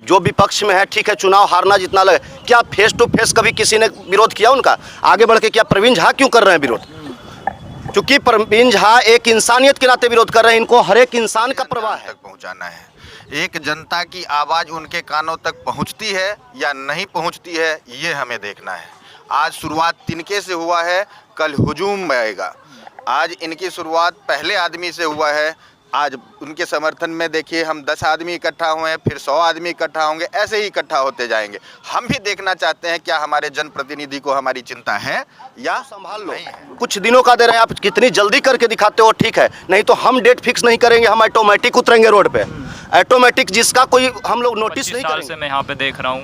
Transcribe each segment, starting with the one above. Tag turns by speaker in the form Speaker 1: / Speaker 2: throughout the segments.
Speaker 1: जो विपक्ष में है, ठीक है, चुनाव हारना जितना लगे, क्या फेस टू फेस कभी किसी ने विरोध किया उनका आगे बढ़ के? क्या प्रवीण झा क्यों कर रहे हैं विरोध? क्योंकि प्रवीण झा एक इंसानियत के नाते विरोध कर रहे हैं। इनको हर एक इंसान का प्रवाह है,
Speaker 2: पहुंचाना है। एक जनता की आवाज़ उनके कानों तक पहुंचती है या नहीं पहुंचती है, ये हमें देखना है। आज शुरुआत तिनके से हुआ है, कल हुजूम आएगा। आज इनकी शुरुआत पहले आदमी से हुआ है, आज उनके समर्थन में देखिए हम 10 आदमी इकट्ठा हुए हैं, फिर 100 आदमी इकट्ठा होंगे, ऐसे ही इकट्ठा होते जाएंगे। हम भी देखना चाहते हैं क्या हमारे जनप्रतिनिधि को हमारी चिंता है या
Speaker 1: संभाल लो। कुछ दिनों का दे रहे हैं आप, कितनी जल्दी करके दिखाते हो, ठीक है, नहीं तो हम डेट फिक्स नहीं करेंगे, हम ऑटोमेटिक उतरेंगे रोड पे, ऑटोमेटिक, जिसका कोई हम लोग नोटिस नहीं करेंगे।
Speaker 3: से मैं यहाँ पे देख रहा हूँ,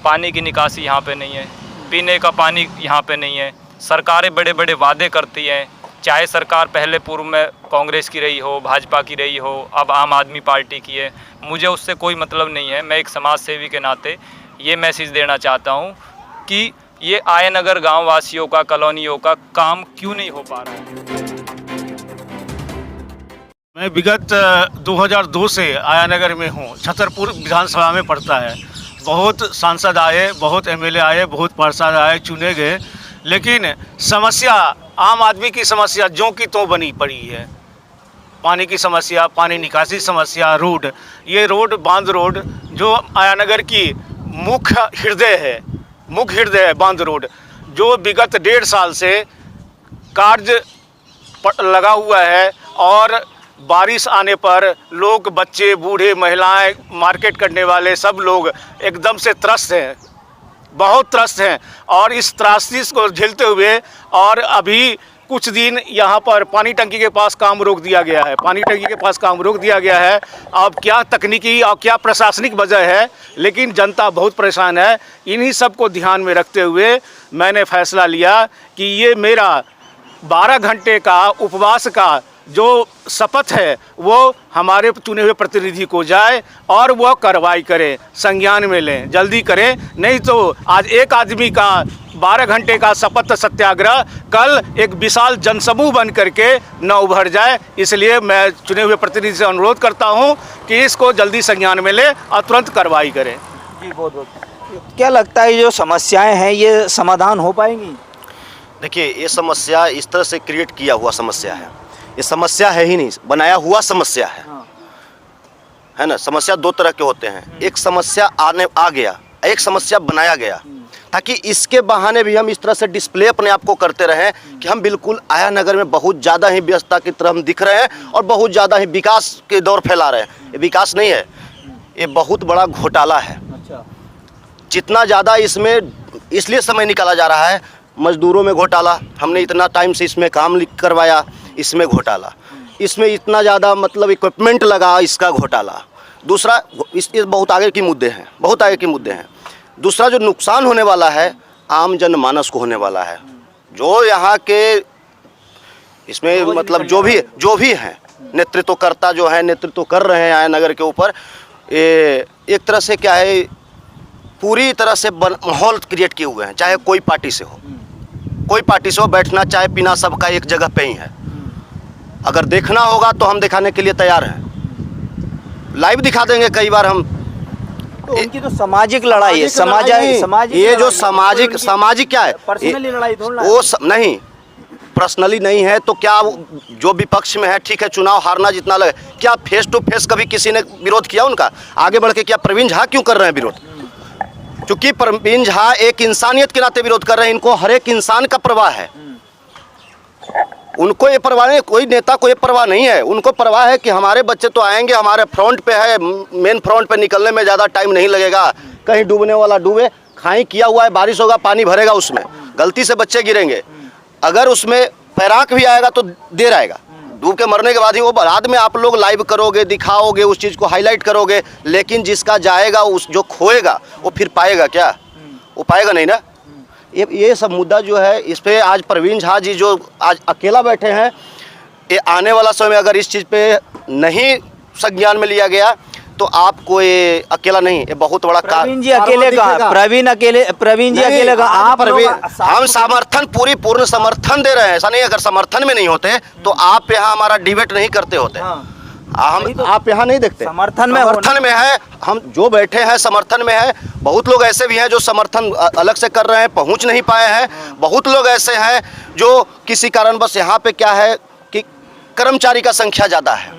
Speaker 3: पानी की निकासी यहाँ पे नहीं है, पीने का पानी यहाँ पे नहीं है। सरकारें बड़े बड़े वादे करती हैं, चाहे सरकार पहले पूर्व में कांग्रेस की रही हो, भाजपा की रही हो, अब आम आदमी पार्टी की है, मुझे उससे कोई मतलब नहीं है। मैं एक समाज सेवी के नाते ये मैसेज देना चाहता हूँ कि ये आयनगर गांव वासियों का, कॉलोनियों का काम क्यों नहीं हो पा रहा है।
Speaker 4: मैं विगत 2002 से आयानगर में हूँ, छतरपुर विधानसभा में पड़ता है। बहुत सांसद आए, बहुत एमएलए आए, बहुत पार्षद आए, चुने गए, लेकिन समस्या आम आदमी की समस्या जो की तो बनी पड़ी है। पानी की समस्या, पानी निकासी समस्या, रोड, ये रोड, बांध रोड जो आयानगर की मुख्य हृदय है बांध रोड, जो विगत 1.5 साल से कार्य लगा हुआ है। और बारिश आने पर लोग, बच्चे, बूढ़े, महिलाएं, मार्केट करने वाले सब लोग एकदम से त्रस्त हैं, बहुत त्रस्त हैं। और इस त्रासदी को झेलते हुए और अभी कुछ दिन यहाँ पर पानी टंकी के पास काम रोक दिया गया है। अब क्या तकनीकी और क्या प्रशासनिक वजह है, लेकिन जनता बहुत परेशान है। इन्हीं सब को ध्यान में रखते हुए मैंने फैसला लिया कि ये मेरा 12 घंटे का उपवास का जो शपथ है वो हमारे चुने हुए प्रतिनिधि को जाए और वह कार्रवाई करें, संज्ञान में लें, जल्दी करें। नहीं तो आज एक आदमी का 12 घंटे का शपथ सत्याग्रह कल एक विशाल जनसमूह बन करके न उभर जाए। इसलिए मैं चुने हुए प्रतिनिधि से अनुरोध करता हूं कि इसको जल्दी संज्ञान में लें और तुरंत कार्रवाई करें।
Speaker 5: जी, बहुत बहुत। क्या लगता है जो समस्याएं हैं ये समाधान हो पाएंगी?
Speaker 1: देखिए, ये समस्या इस तरह से क्रिएट किया हुआ समस्या है, ये समस्या है ही नहीं, बनाया हुआ समस्या है ना। समस्या 2 तरह के होते हैं, एक समस्या आ गया, एक समस्या बनाया गया, ताकि इसके बहाने भी हम इस तरह से डिस्प्ले अपने आप को करते रहें कि हम बिल्कुल आयानगर में बहुत ज़्यादा ही व्यस्तता की तरह हम दिख रहे हैं और बहुत ज़्यादा ही विकास के दौर फैला रहे हैं। ये विकास नहीं है, ये बहुत बड़ा घोटाला है। जितना ज़्यादा इसमें इसलिए समय निकाला जा रहा है, मजदूरों में घोटाला, हमने इतना टाइम से इसमें काम करवाया, इसमें घोटाला, इसमें इतना ज़्यादा मतलब इक्विपमेंट लगा, इसका घोटाला। दूसरा, इस बहुत आगे के मुद्दे हैं, दूसरा जो नुकसान होने वाला है आम जनमानस को होने वाला है। जो यहाँ के इसमें मतलब जो भी हैं नेतृत्वकर्ता जो हैं, नेतृत्व कर रहे हैं आयानगर के ऊपर, एक तरह से क्या है, पूरी तरह से माहौल क्रिएट किए हुए हैं। चाहे कोई पार्टी से हो, बैठना चाहे पीना सबका एक जगह पे ही है। अगर देखना होगा तो हम दिखाने के लिए तैयार हैं, लाइव दिखा देंगे कई बार हम।
Speaker 5: तो उनकी तो सामाजिक लड़ाई है,
Speaker 1: ये जो सामाजिक क्या है,
Speaker 5: पर्सनली लड़ाई थोड़ा
Speaker 1: वो नहीं, पर्सनली नहीं है तो क्या जो विपक्ष में है, ठीक है, चुनाव हारना जितना लगे, क्या फेस टू फेस कभी किसी ने विरोध किया उनका आगे बढ़ के? क्या प्रवीण झा क्यों कर रहे हैं विरोध? क्योंकि प्रवीण झा एक इंसानियत के नाते विरोध कर रहे हैं। इनको हर एक इंसान का परवाह है, उनको ये परवाह नहीं, कोई नेता को ये परवाह नहीं है। उनको परवाह है कि हमारे बच्चे तो आएंगे, हमारे फ्रंट पे है, मेन फ्रंट पे निकलने में ज़्यादा टाइम नहीं लगेगा, कहीं डूबने वाला डूबे, खाई किया हुआ है, बारिश होगा, पानी भरेगा, उसमें गलती से बच्चे गिरेंगे, अगर उसमें पैराक भी आएगा तो देर आएगा, डूब के मरने के बाद ही वो बाद में आप लोग लाइव करोगे, दिखाओगे, उस चीज़ को हाईलाइट करोगे, लेकिन जिसका जाएगा, उस जो खोएगा वो फिर पाएगा क्या? वो पाएगा नहीं ना। ये सब मुद्दा जो है, इस पे आज प्रवीण झा जी जो आज अकेला बैठे हैं, ये आने वाला समय अगर इस चीज़ पे नहीं संज्ञान में लिया गया तो आपको ये अकेला नहीं, ये बहुत बड़ा
Speaker 5: प्रवीण जी अकेले का, प्रवीण जी अकेले का, आप
Speaker 1: हम समर्थन पूर्ण समर्थन दे रहे हैं। ऐसा नहीं, अगर समर्थन में नहीं होते तो आप यहाँ हमारा डिबेट नहीं करते होते। हम आप यहाँ नहीं देखते,
Speaker 5: समर्थन में होना।
Speaker 1: समर्थन में है, हम जो बैठे हैं समर्थन में है। बहुत लोग ऐसे भी हैं जो समर्थन अलग से कर रहे हैं, पहुंच नहीं पाए हैं। बहुत लोग ऐसे हैं जो किसी कारणवश यहाँ पे क्या है कि कर्मचारी का संख्या ज़्यादा है,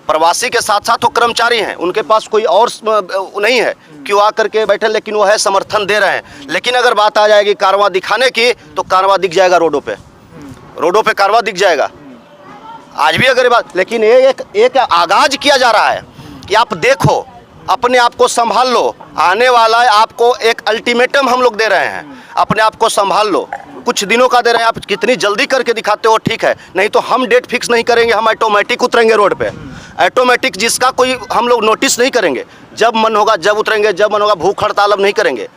Speaker 1: प्रवासी के साथ साथ वो कर्मचारी हैं, उनके पास कोई और नहीं है कि वो आकर के बैठे, लेकिन वो है समर्थन दे रहे हैं। लेकिन अगर बात आ जाएगी कारवां दिखाने की, तो कारवां दिख जाएगा रोडों पे कारवां दिख जाएगा आज भी अगर बात। लेकिन एक आगाज किया जा रहा है कि आप देखो, अपने आप को संभाल लो, आने वाला है, आपको एक अल्टीमेटम हम लोग दे रहे हैं, अपने आप को संभाल लो। कुछ दिनों का दे रहे हैं, आप कितनी जल्दी करके दिखाते हो ठीक है, नहीं तो हम डेट फिक्स नहीं करेंगे, हम ऑटोमेटिक उतरेंगे रोड पे, ऑटोमेटिक, जिसका कोई हम लोग नोटिस नहीं करेंगे। जब मन होगा जब उतरेंगे, जब मन होगा। भूख हड़ताल अब नहीं करेंगे,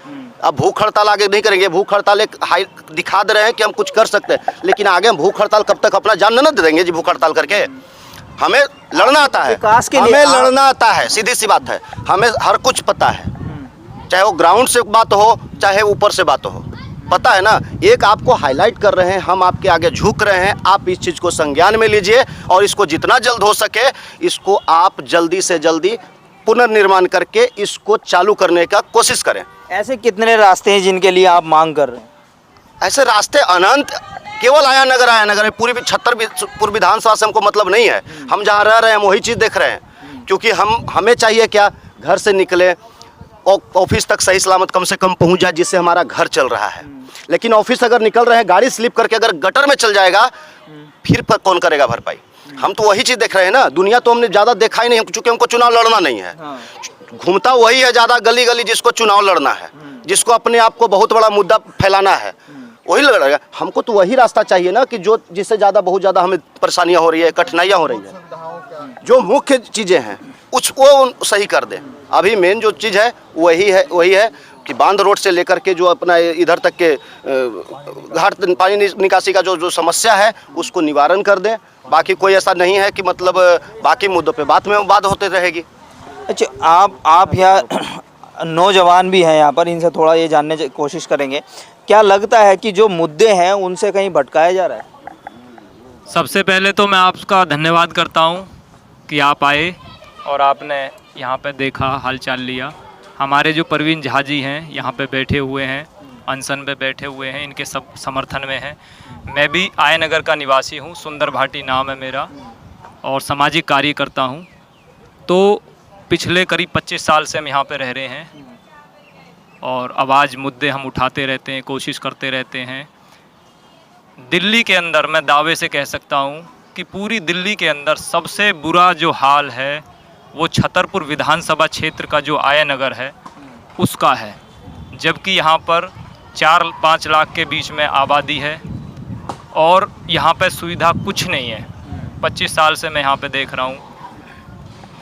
Speaker 1: अब भूख हड़ताल आगे नहीं करेंगे। भूख हड़ताल एक हाई दिखा दे रहे हैं कि हम कुछ कर सकते हैं, लेकिन आगे हम भूख हड़ताल कब तक अपना जान न दे देंगे जी। भूख हड़ताल करके हमें लड़ना आता है,
Speaker 5: विकास के लिए
Speaker 1: हमें लड़ना आता है, सीधी सी बात है। हमें हर कुछ पता है, चाहे वो ग्राउंड से बात हो, चाहे ऊपर से बात हो, पता है ना। एक आपको हाईलाइट कर रहे हैं, हम आपके आगे झुक रहे हैं, आप इस चीज़ को संज्ञान में लीजिए और इसको जितना जल्द हो सके इसको आप जल्दी से जल्दी पुनर्निर्माण करके इसको चालू करने का कोशिश करें।
Speaker 5: ऐसे कितने रास्ते हैं जिनके लिए आप मांग कर रहे हैं?
Speaker 1: ऐसे रास्ते अनंत, केवल आया नगर में पूरी 76 विधानसभा से हमको मतलब नहीं है। हम जहाँ रह रहे हैं हम वही चीज़ देख रहे हैं, क्योंकि हमें चाहिए क्या, घर से निकले और ऑफिस तक सही सलामत कम से कम पहुँच जाए, जिससे हमारा घर चल रहा है। लेकिन ऑफिस अगर निकल रहे हैं, गाड़ी स्लिप करके अगर गटर में चल जाएगा, फिर कौन करेगा भरपाई? हम तो वही चीज़ देख रहे हैं ना। दुनिया तो हमने ज़्यादा देखा ही नहीं, क्योंकि हमको चुनाव लड़ना नहीं है। घूमता वही है ज़्यादा गली गली, जिसको चुनाव लड़ना है, जिसको अपने आप को बहुत बड़ा मुद्दा फैलाना है, वही लड़ेगा। हमको तो वही रास्ता चाहिए ना कि जो जिससे ज़्यादा बहुत ज़्यादा हमें परेशानियाँ हो रही है, कठिनाइयाँ हो रही है, जो मुख्य चीज़ें हैं वो सही कर दें। अभी मेन जो चीज़ है वही है कि बांध रोड से लेकर के जो अपना इधर तक के घाट पानी निकासी का जो समस्या है उसको निवारण कर दें। बाकी कोई ऐसा नहीं है कि मतलब बाकी मुद्दों पे बात होते रहेगी।
Speaker 5: अच्छा, आप यहाँ नौजवान भी हैं यहाँ पर, इनसे थोड़ा ये जानने की कोशिश करेंगे। क्या लगता है कि जो मुद्दे हैं उनसे कहीं भटकाया जा रहा है?
Speaker 3: सबसे पहले तो मैं आपका धन्यवाद करता हूँ कि आप आए और आपने यहाँ पे देखा, हालचाल लिया। हमारे जो परवीन झा जी हैं यहाँ पे बैठे हुए हैं, अनशन पे बैठे हुए हैं, इनके सब समर्थन में हैं। मैं भी आयनगर का निवासी हूँ, सुंदर भाटी नाम है मेरा, और सामाजिक कार्य करता हूँ। तो पिछले करीब 25 साल से हम यहाँ पे रह रहे हैं और आवाज़ मुद्दे हम उठाते रहते हैं, कोशिश करते रहते हैं। दिल्ली के अंदर मैं दावे से कह सकता हूँ कि पूरी दिल्ली के अंदर सबसे बुरा जो हाल है वो छतरपुर विधानसभा क्षेत्र का जो आयनगर है उसका है, जबकि यहाँ पर 4-5 लाख के बीच में आबादी है और यहाँ पे सुविधा कुछ नहीं है। 25 साल से मैं यहाँ पे देख रहा हूँ,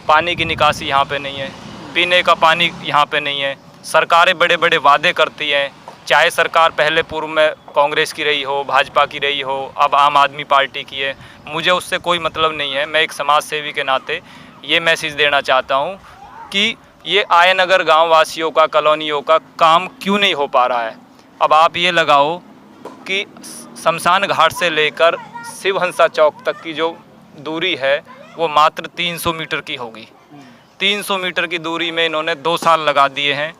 Speaker 3: पानी की निकासी यहाँ पे नहीं है, पीने का पानी यहाँ पे नहीं है। सरकारें बड़े बड़े वादे करती हैं, चाहे सरकार पहले पूर्व में कांग्रेस की रही हो, भाजपा की रही हो, अब आम आदमी पार्टी की है, मुझे उससे कोई मतलब नहीं है। मैं एक समाज सेवी के नाते ये मैसेज देना चाहता हूँ कि ये आयनगर गाँव वासियों का, कॉलोनियों का काम क्यों नहीं हो पा रहा है। अब आप ये लगाओ कि शमशान घाट से लेकर शिवहंसा चौक तक की जो दूरी है वो मात्र 300 मीटर की होगी। 300 मीटर की दूरी में इन्होंने 2 साल लगा दिए हैं,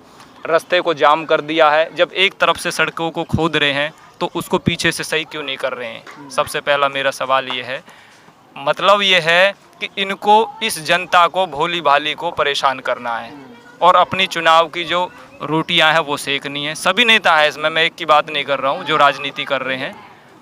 Speaker 3: रास्ते को जाम कर दिया है। जब एक तरफ से सड़कों को खोद रहे हैं तो उसको पीछे से सही क्यों नहीं कर रहे हैं? सबसे पहला मेरा सवाल ये है। मतलब ये है कि इनको इस जनता को, भोली भाली को परेशान करना है और अपनी चुनाव की जो रोटियां हैं वो सेकनी है। सभी नेता हैं इसमें, मैं एक की बात नहीं कर रहा हूँ, जो राजनीति कर रहे हैं,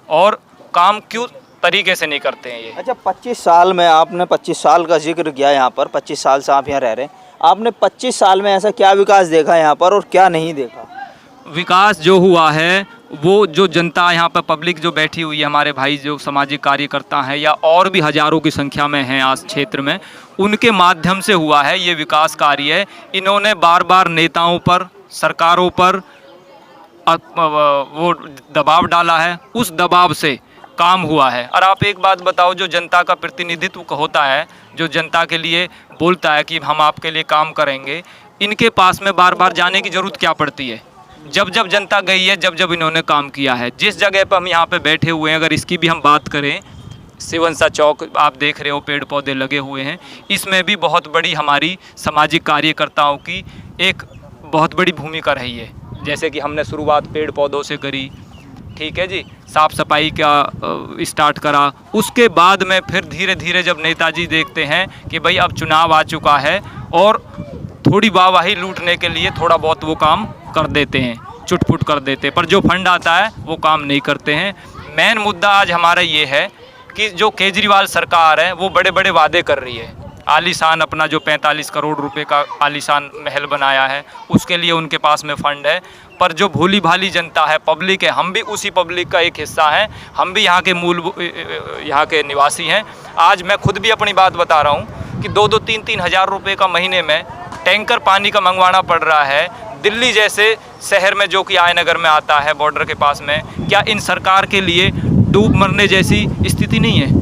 Speaker 3: और काम क्यों तरीके से नहीं करते हैं ये।
Speaker 5: अच्छा, 25 साल में आपने 25 साल का जिक्र किया यहाँ पर, 25 साल से आप यहाँ रह रहे हैं। आपने 25 साल में ऐसा क्या विकास देखा यहाँ पर और क्या नहीं देखा?
Speaker 3: विकास जो हुआ है वो जो जनता यहाँ पर पब्लिक जो बैठी हुई है, हमारे भाई जो सामाजिक कार्यकर्ता हैं या और भी हज़ारों की संख्या में हैं आज क्षेत्र में, उनके माध्यम से हुआ है ये विकास कार्य। इन्होंने बार बार नेताओं पर, सरकारों पर वो दबाव डाला है, उस दबाव से काम हुआ है। और आप एक बात बताओ, जो जनता का प्रतिनिधित्व होता है, जो जनता के लिए बोलता है कि हम आपके लिए काम करेंगे, इनके पास में बार बार जाने की ज़रूरत क्या पड़ती है? जब जब जनता गई है, जब जब इन्होंने काम किया है। जिस जगह पर हम यहाँ पे बैठे हुए हैं, अगर इसकी भी हम बात करें, सिवनसा चौक आप देख रहे हो, पेड़ पौधे लगे हुए हैं। इसमें भी बहुत बड़ी हमारी सामाजिक कार्यकर्ताओं की एक बहुत बड़ी भूमिका रही है। जैसे कि हमने शुरुआत पेड़ पौधों से करी, ठीक है जी, साफ़ सफाई का स्टार्ट करा। उसके बाद में फिर धीरे धीरे जब नेताजी देखते हैं कि भाई अब चुनाव आ चुका है और थोड़ी वाहवाही लूटने के लिए थोड़ा बहुत वो काम कर देते हैं, चुटपुट कर देते हैं, पर जो फंड आता है वो काम नहीं करते हैं। मेन मुद्दा आज हमारा ये है कि जो केजरीवाल सरकार है वो बड़े बड़े वादे कर रही है। आलीशान अपना जो 45 करोड़ रुपए का आलीशान महल बनाया है, उसके लिए उनके पास में फ़ंड है, पर जो भोली भाली जनता है, पब्लिक है, हम भी उसी पब्लिक का एक हिस्सा हैं, हम भी यहाँ के यहाँ के निवासी हैं। आज मैं खुद भी अपनी बात बता रहा हूँ कि 2-2, 3-3 हज़ार रुपये का महीने में टैंकर पानी का मंगवाना पड़ रहा है। दिल्ली जैसे शहर में जो कि आयनगर में आता है, बॉर्डर के पास में, क्या इन सरकार के लिए डूब मरने जैसी स्थिति नहीं है?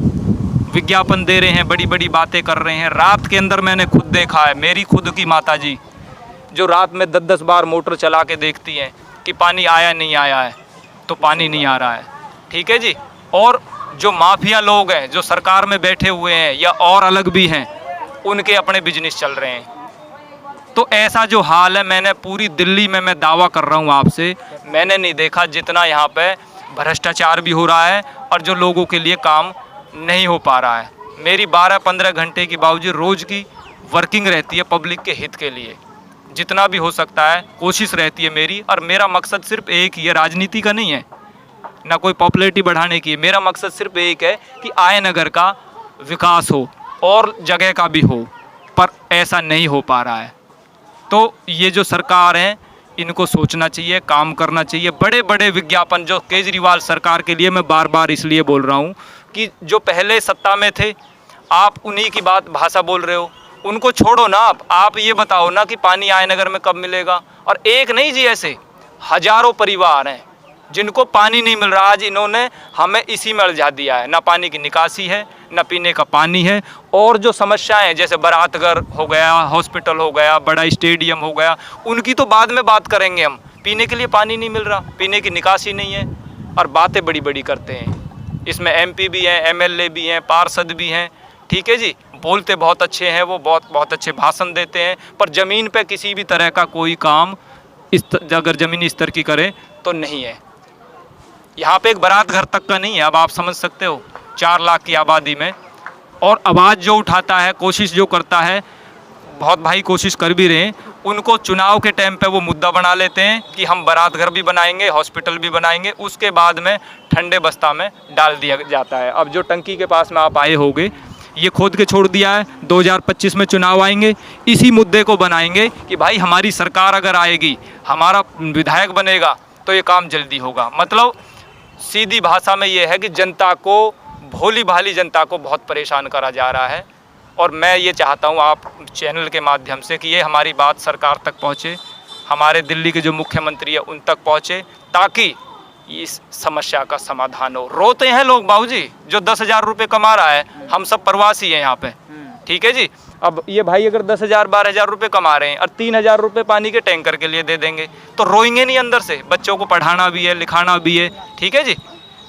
Speaker 3: विज्ञापन दे रहे हैं, बड़ी बड़ी बातें कर रहे हैं। रात के अंदर मैंने खुद देखा है, मेरी खुद की माताजी जो रात में 10-10 बार मोटर चला के देखती हैं कि पानी आया नहीं आया है, तो पानी नहीं आ रहा है, ठीक है जी। और जो माफिया लोग हैं जो सरकार में बैठे हुए हैं या और अलग भी हैं, उनके अपने बिजनेस चल रहे हैं। तो ऐसा जो हाल है, मैंने पूरी दिल्ली में, मैं दावा कर रहा हूँ आपसे, मैंने नहीं देखा जितना यहाँ पे भ्रष्टाचार भी हो रहा है और जो लोगों के लिए काम नहीं हो पा रहा है। मेरी 12-15 घंटे की बावजूद रोज़ की वर्किंग रहती है पब्लिक के हित के लिए, जितना भी हो सकता है कोशिश रहती है मेरी। और मेरा मकसद सिर्फ एक ही है, राजनीति का नहीं है, ना कोई पॉपुलैरिटी बढ़ाने की है। मेरा मकसद सिर्फ एक है कि आयनगर का विकास हो और जगह का भी हो, पर ऐसा नहीं हो पा रहा है। तो ये जो सरकार है, इनको सोचना चाहिए, काम करना चाहिए। बड़े बड़े विज्ञापन जो केजरीवाल सरकार के लिए, मैं बार बार इसलिए बोल रहा हूँ कि जो पहले सत्ता में थे, आप उन्हीं की भाषा बोल रहे हो, उनको छोड़ो ना। आप ये बताओ ना कि पानी आयनगर में कब मिलेगा। और एक नहीं जी, ऐसे हजारों परिवार हैं जिनको पानी नहीं मिल रहा। आज इन्होंने हमें इसी में उलझा दिया है, ना पानी की निकासी है, ना पीने का पानी है। और जो समस्याएं जैसे बारातघर हो गया, हॉस्पिटल हो गया, बड़ा स्टेडियम हो गया, उनकी तो बाद में बात करेंगे हम। पीने के लिए पानी नहीं मिल रहा, पीने की निकासी नहीं है, और बातें बड़ी बड़ी करते हैं। इसमें MP भी हैं, MLA भी हैं, पार्षद भी हैं, ठीक है जी, बोलते बहुत अच्छे हैं, वो बहुत अच्छे भाषण देते हैं, पर ज़मीन पे किसी भी तरह का कोई काम अगर ज़मीनी स्तर की करें तो नहीं है। यहाँ पे एक बारात घर तक का नहीं है। अब आप समझ सकते हो, 4 लाख की आबादी में, और आवाज़ जो उठाता है, कोशिश जो करता है, बहुत भाई कोशिश कर भी रहे हैं, उनको चुनाव के टाइम पे वो मुद्दा बना लेते हैं कि हम बारात घर भी बनाएंगे, हॉस्पिटल भी बनाएंगे, उसके बाद में ठंडे बस्ता में डाल दिया जाता है। अब जो टंकी के पास में आप आए होगे, ये खोद के छोड़ दिया है, 2025 में चुनाव आएंगे, इसी मुद्दे को बनाएंगे कि भाई हमारी सरकार अगर आएगी, हमारा विधायक बनेगा तो ये काम जल्दी होगा। मतलब सीधी भाषा में ये है कि जनता को, भोली भाली जनता को बहुत परेशान करा जा रहा है। और मैं ये चाहता हूँ आप चैनल के माध्यम से कि ये हमारी बात सरकार तक पहुँचे, हमारे दिल्ली के जो मुख्यमंत्री है उन तक पहुँचे, ताकि इस समस्या का समाधान हो। रोते हैं लोग बाबूजी, जो 10,000 रुपये कमा रहा है, हम सब प्रवासी हैं यहाँ पे, ठीक है जी। अब ये भाई अगर 10,000 12,000 रुपये कमा रहे हैं और 3,000 रुपये पानी के टैंकर के लिए दे देंगे तो रोएंगे नहीं अंदर से? बच्चों को पढ़ाना भी है, लिखाना भी है, ठीक है जी।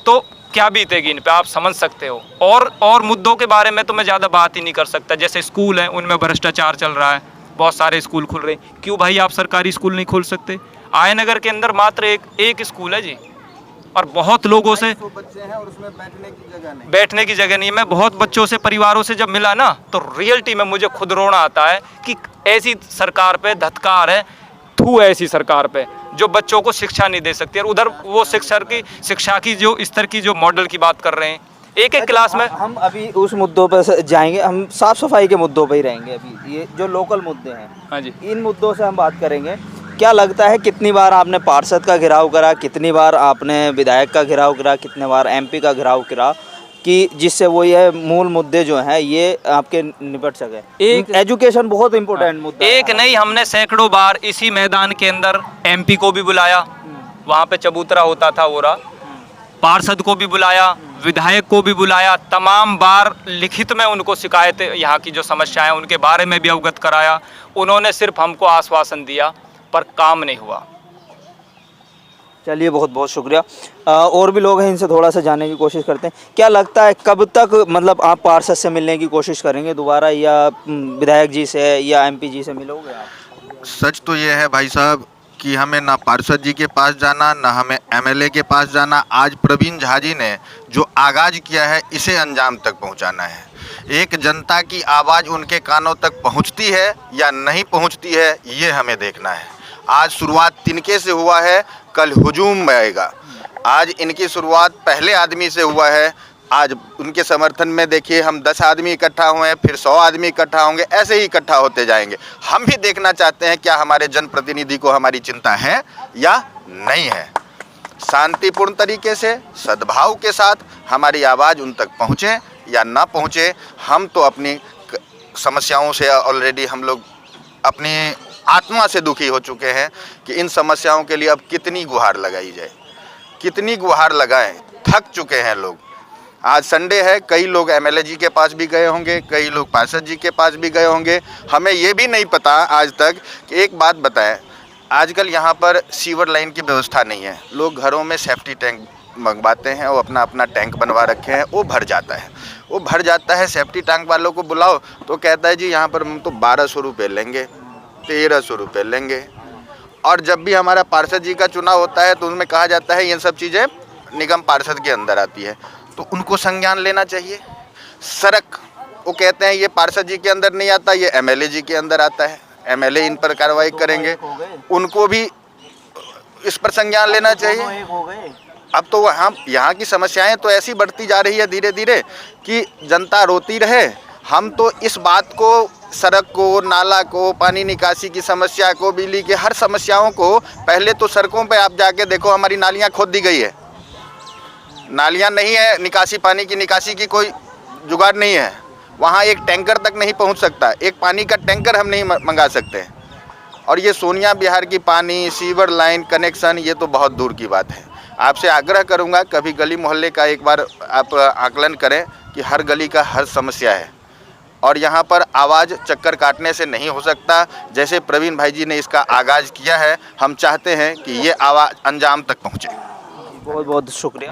Speaker 3: तो क्या बीतेगी इन पे, आप समझ सकते हो। और मुद्दों के बारे में तो मैं ज़्यादा बात ही नहीं कर सकता। जैसे स्कूल हैं, उनमें भ्रष्टाचार चल रहा है, बहुत सारे स्कूल खुल रहे हैं। क्यों भाई आप सरकारी स्कूल नहीं खोल सकते? आयनगर के अंदर मात्र एक स्कूल है जी, और बहुत लोगों से
Speaker 2: बच्चे हैं और उसमें
Speaker 3: बैठने की जगह नहीं। मैं बहुत बच्चों से, परिवारों से जब मिला ना, तो रियलिटी में मुझे खुद रोना आता है कि ऐसी सरकार पे धत्कार है, थू है ऐसी सरकार पे, जो बच्चों को शिक्षा नहीं दे सकती। और उधर वो शिक्षा की जो स्तर की जो मॉडल की बात कर रहे हैं, एक क्लास में।
Speaker 5: हम अभी उस मुद्दों पर जाएंगे, हम साफ सफाई के मुद्दों पर ही रहेंगे। अभी ये जो लोकल मुद्दे हैं, हाँ जी, इन मुद्दों से हम बात करेंगे। क्या लगता है, कितनी बार आपने पार्षद का घेराव करा, कितनी बार आपने विधायक का घेराव करा, कितने बार MP का घेराव करा, कि जिससे वो ये मूल मुद्दे जो हैं ये आपके निपट सके? एक एजुकेशन बहुत इंपॉर्टेंट मुद्दा है।
Speaker 3: एक नहीं, हमने सैकड़ों बार इसी मैदान के अंदर MP को भी बुलाया, वहाँ पे चबूतरा होता था, वो रहा, पार्षद को भी बुलाया, विधायक को भी बुलाया, तमाम बार लिखित में उनको शिकायतें, यहाँ की जो समस्याएं उनके बारे में भी अवगत कराया। उन्होंने सिर्फ हमको आश्वासन दिया, पर काम नहीं हुआ।
Speaker 5: चलिए, बहुत बहुत शुक्रिया। और भी लोग हैं, इनसे थोड़ा सा जानने की कोशिश करते हैं। क्या लगता है कब तक मतलब आप पार्षद से मिलने की कोशिश करेंगे दोबारा, या विधायक जी से या एमपी जी से मिलोगे आप?
Speaker 2: सच तो ये है भाई साहब कि हमें ना पार्षद जी के पास जाना, ना हमें एमएलए के पास जाना। आज प्रवीण झा जी ने जो आगाज किया है इसे अंजाम तक पहुंचाना है। एक जनता की आवाज़ उनके कानों तक पहुंचती है या नहीं पहुंचती है, ये हमें देखना है। आज शुरुआत तिनके से हुआ है, कल हुजूम में आएगा। आज इनकी शुरुआत पहले आदमी से हुआ है। आज उनके समर्थन में देखिए हम 10 आदमी इकट्ठा हुए हैं, फिर 100 आदमी इकट्ठा होंगे, ऐसे ही इकट्ठा होते जाएंगे। हम भी देखना चाहते हैं क्या हमारे जनप्रतिनिधि को हमारी चिंता है या नहीं है। शांतिपूर्ण तरीके से, सद्भाव के साथ हमारी आवाज़ उन तक पहुँचे या ना पहुँचे, हम तो अपनी समस्याओं से ऑलरेडी हम लोग अपनी आत्मा से दुखी हो चुके हैं कि इन समस्याओं के लिए अब कितनी गुहार लगाई जाए, कितनी गुहार लगाएं। थक चुके हैं लोग। आज संडे है, कई लोग एमएलए जी के पास भी गए होंगे, कई लोग पार्षद जी के पास भी गए होंगे। हमें ये भी नहीं पता आज तक कि एक बात बताएं, आजकल यहाँ पर सीवर लाइन की व्यवस्था नहीं है। लोग घरों में सेफ्टी टैंक मंगवाते हैं, वो अपना अपना टैंक बनवा रखे हैं, वो भर जाता है। वो भर जाता है, सेफ्टी टैंक वालों को बुलाओ तो कहता है जी यहाँ पर हम तो 1200 रुपये लेंगे, 1300 रुपये लेंगे। और जब भी हमारा पार्षद जी का चुनाव होता है तो उनमें कहा जाता है ये सब चीज़ें निगम पार्षद के अंदर आती है, तो उनको संज्ञान लेना चाहिए। सड़क वो कहते हैं ये पार्षद जी के अंदर नहीं आता, ये एमएलए जी के अंदर आता है, एमएलए इन पर कार्रवाई करेंगे। उनको भी इस पर संज्ञान लेना चाहिए। अब तो हम यहाँ की समस्याएं तो ऐसी बढ़ती जा रही है धीरे धीरे कि जनता रोती रहे। हम तो इस बात को, सड़क को, नाला को, पानी निकासी की समस्या को, बिजली की हर समस्याओं को, पहले तो सड़कों पे आप जाके देखो हमारी नालियाँ खोद दी गई है, नालियाँ नहीं है, निकासी, पानी की निकासी की कोई जुगाड़ नहीं है। वहाँ एक टैंकर तक नहीं पहुँच सकता, एक पानी का टैंकर हम नहीं मंगा सकते। और ये सोनिया बिहार की पानी, सीवर लाइन कनेक्शन, ये तो बहुत दूर की बात है। आपसे आग्रह करूँगा कभी गली मोहल्ले का एक बार आप आकलन करें कि हर गली का हर समस्या है और यहाँ पर आवाज़ चक्कर काटने से नहीं हो सकता। जैसे प्रवीण भाई जी ने इसका आगाज़ किया है, हम चाहते हैं कि ये आवाज़ अंजाम तक पहुँचे।
Speaker 5: बहुत बहुत शुक्रिया।